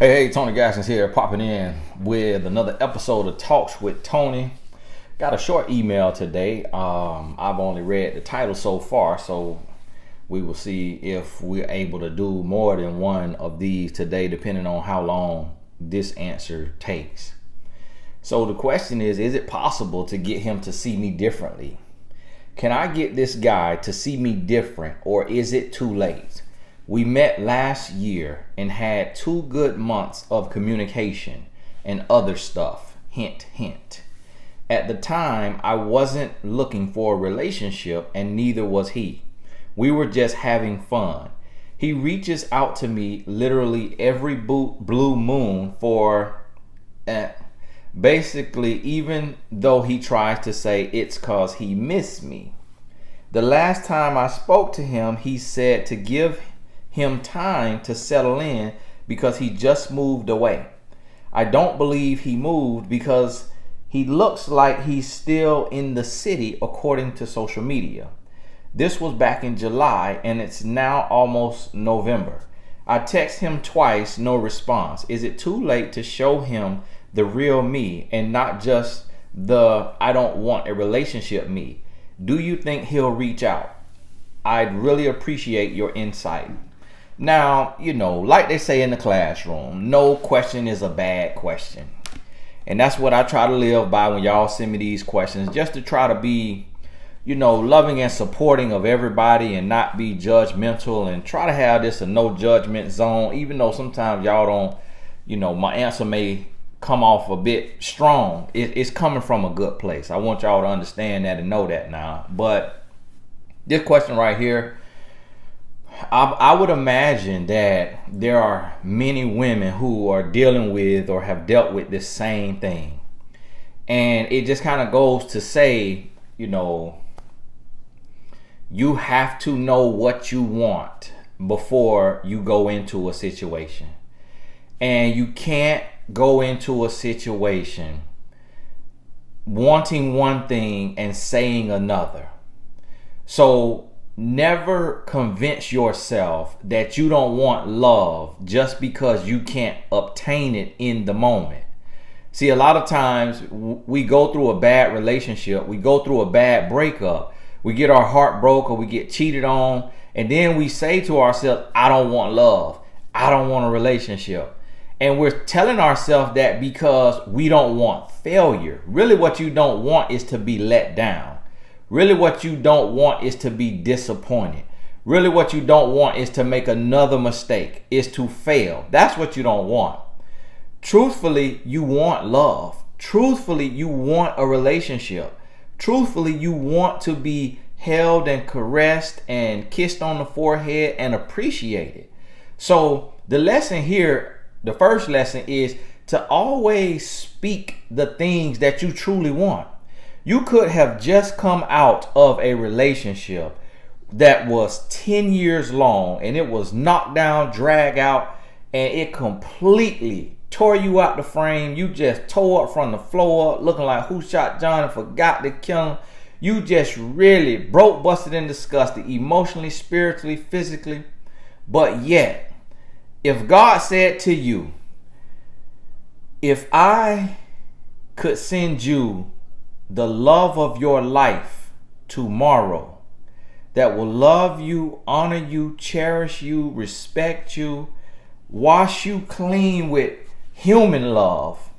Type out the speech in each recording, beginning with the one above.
Hey, Tony Gaskins here, popping in with another episode of Talks with Tony. Got a short email today. I've only read the title so far, so we will see if we're able to do more than one of these today, depending on how long this answer takes. So the question is it possible to get him to see me differently? Can I get this guy to see me different, or is it too late? We met last year and had 2 good months of communication and other stuff. Hint, hint. At the time, I wasn't looking for a relationship, and neither was he. We were just having fun. He reaches out to me literally every blue moon for basically, even though he tries to say it's cause he missed me. The last time I spoke to him, he said to give him time to settle in because he just moved away. I don't believe he moved because he looks like he's still in the city according to social media. This was back in July and it's now almost November. I text him twice, no response. Is it too late to show him the real me and not just the I don't want a relationship me? Do you think he'll reach out? I'd really appreciate your insight. Now, like they say in the classroom, no question is a bad question. And that's what I try to live by when y'all send me these questions, just to try to be, loving and supporting of everybody and not be judgmental, and try to have this a no judgment zone, even though sometimes y'all don't, my answer may come off a bit strong. It's coming from a good place. I want y'all to understand that and know that now. But this question right here, I would imagine that there are many women who are dealing with or have dealt with this same thing. And it just kind of goes to say, you have to know what you want before you go into a situation. And you can't go into a situation wanting one thing and saying another. So never convince yourself that you don't want love just because you can't obtain it in the moment. See, a lot of times we go through a bad relationship, we go through a bad breakup, we get our heart broke or we get cheated on, and then we say to ourselves, I don't want love, I don't want a relationship. And we're telling ourselves that because we don't want failure. Really what you don't want is to be let down. Really what you don't want is to be disappointed. Really what you don't want is to make another mistake, is to fail. That's what you don't want. Truthfully, you want love. Truthfully, you want a relationship. Truthfully, you want to be held and caressed and kissed on the forehead and appreciated. So the lesson here, the first lesson, is to always speak the things that you truly want. You could have just come out of a relationship that was 10 years long and it was knocked down, dragged out, and it completely tore you out the frame. You just tore up from the floor up, looking like who shot John and forgot to kill him. You just really broke, busted, and disgusted emotionally, spiritually, physically. But yet, if God said to you, if I could send you the love of your life tomorrow that will love you, honor you, cherish you, respect you, wash you clean with human love,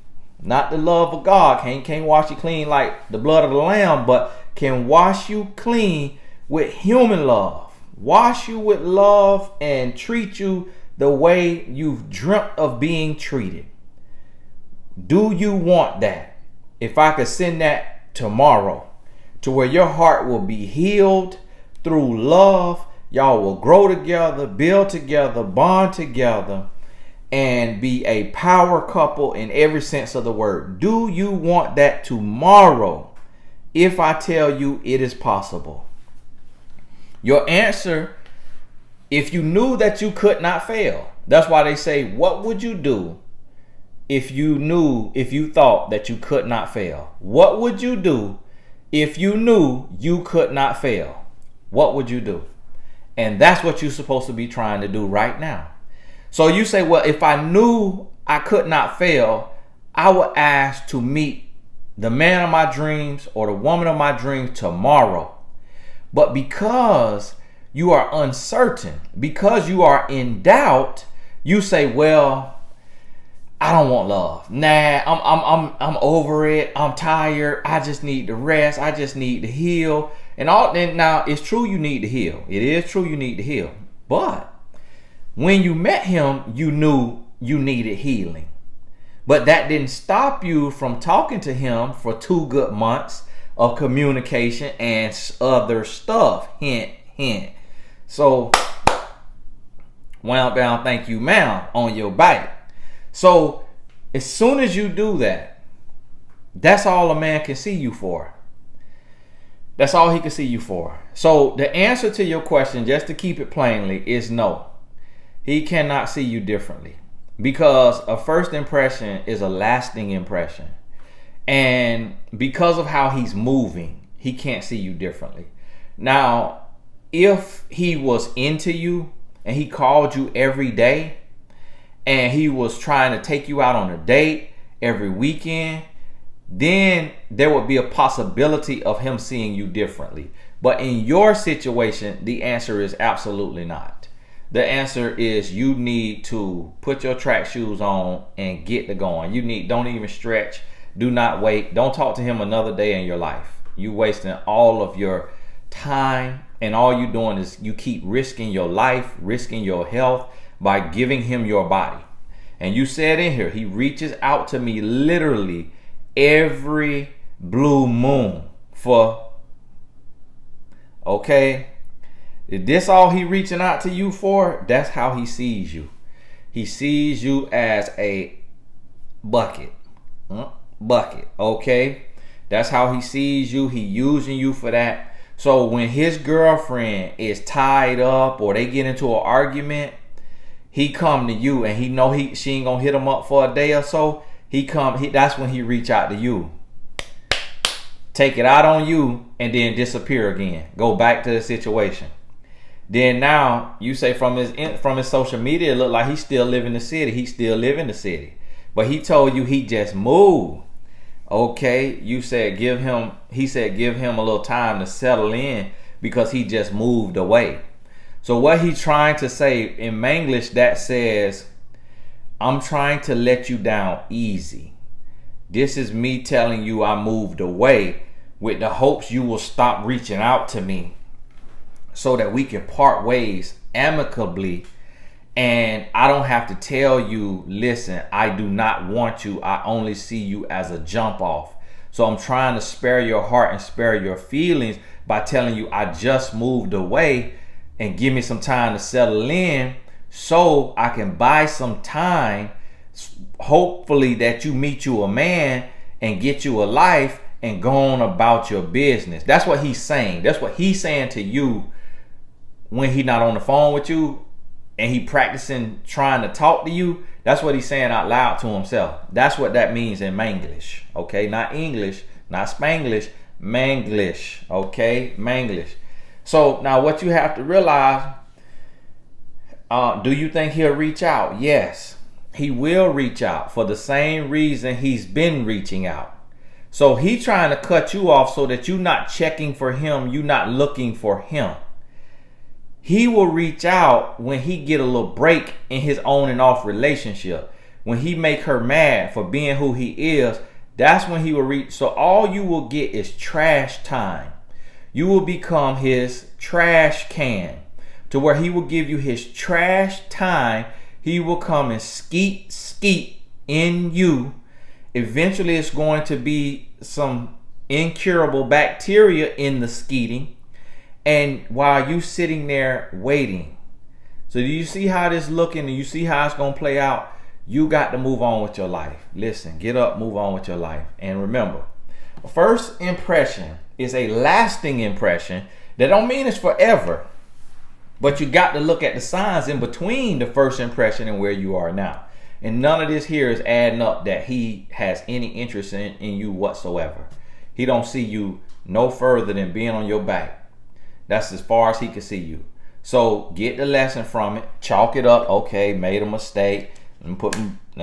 not the love of God. Can't wash you clean like the blood of the lamb, but can wash you clean with human love, wash you with love and treat you the way you've dreamt of being treated. Do you want that? If I could send that tomorrow to where your heart will be healed through love, y'all will grow together, build together, bond together, and be a power couple in every sense of the word. Do you want that tomorrow if I tell you it is possible? Your answer, if you knew that you could not fail. That's why they say, what would you do if you thought that you could not fail? What would you do if you knew you could not fail? What would you do? And that's what you're supposed to be trying to do right now. So you say, well, if I knew I could not fail, I would ask to meet the man of my dreams or the woman of my dreams tomorrow. But because you are uncertain, because you are in doubt, you say, well, I don't want love. Nah, I'm over it. I'm tired. I just need to rest. I just need to heal. And now it's true you need to heal. It is true you need to heal. But when you met him, you knew you needed healing. But that didn't stop you from talking to him for 2 good months of communication and other stuff. Hint, hint. So, well down, thank you, ma'am, on your bite. So, as soon as you do that, that's all a man can see you for. That's all he can see you for. So, the answer to your question, just to keep it plainly, is no. He cannot see you differently. Because a first impression is a lasting impression. And because of how he's moving, he can't see you differently. Now, if he was into you and he called you every day and he was trying to take you out on a date every weekend, then there would be a possibility of him seeing you differently. But in your situation, the answer is absolutely not. The answer is you need to put your track shoes on and get to going. Don't even stretch. Do not wait. Don't talk to him another day in your life. You wasting all of your time, and all you doing is you keep risking your life, risking your health by giving him your body. And you said in here, he reaches out to me literally every blue moon for, okay? Is this all he reaching out to you for? That's how he sees you. He sees you as a bucket. Okay? That's how he sees you. He using you for that. So when his girlfriend is tied up or they get into an argument, he come to you and he know she ain't gonna hit him up for a day or so. That's when he reach out to you. Take it out on you and then disappear again. Go back to the situation. Then now you say from his social media, it look like he still live in the city. He still live in the city. But he told you he just moved. Okay, he said give him a little time to settle in because he just moved away. So what he's trying to say in Manglish, that says, I'm trying to let you down easy. This is me telling you I moved away with the hopes you will stop reaching out to me so that we can part ways amicably. And I don't have to tell you, listen, I do not want you. I only see you as a jump off. So I'm trying to spare your heart and spare your feelings by telling you I just moved away and give me some time to settle in so I can buy some time, hopefully that you meet you a man and get you a life and go on about your business. That's what he's saying. That's what he's saying to you when he's not on the phone with you and he practicing trying to talk to you. That's what he's saying out loud to himself. That's what that means in Manglish. Okay, not English, not Spanglish, Manglish. Okay, Manglish. So now what you have to realize, do you think he'll reach out? Yes, he will reach out for the same reason he's been reaching out. So he's trying to cut you off so that you're not checking for him, you're not looking for him. He will reach out when he get a little break in his on and off relationship. When he make her mad for being who he is, that's when he will reach. So all you will get is trash time. You will become his trash can to where he will give you his trash time. He will come and skeet in you. Eventually it's going to be some incurable bacteria in the skeeting. And while you sitting there waiting. So do you see how this looking and you see how it's going to play out? You got to move on with your life. Listen, get up, move on with your life. And remember, first impression is a lasting impression. That don't mean it's forever. But you got to look at the signs in between the first impression and where you are now. And none of this here is adding up that he has any interest in you whatsoever. He don't see you no further than being on your back. That's as far as he can see you. So get the lesson from it. Chalk it up. Okay, made a mistake. Let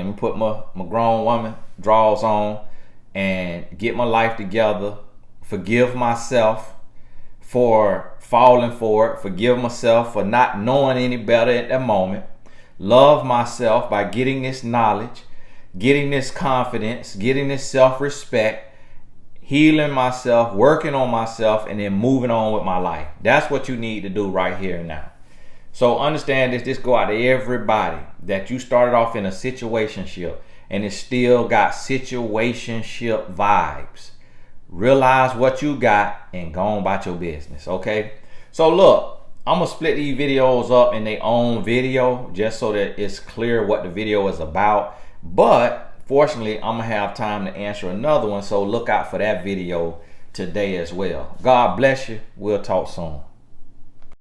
me put my grown woman drawers on and get my life together. Forgive myself for falling for it. Forgive myself for not knowing any better at that moment. Love myself by getting this knowledge, getting this confidence, getting this self-respect, healing myself, working on myself, and then moving on with my life. That's what you need to do right here and now. So understand this. This go out to everybody that you started off in a situationship and it still got situationship vibes. Realize what you got and go on about your business, okay? So look, I'm gonna split these videos up in their own video just so that it's clear what the video is about. But fortunately, I'm gonna have time to answer another one, so look out for that video today as well. God bless you. We'll talk soon.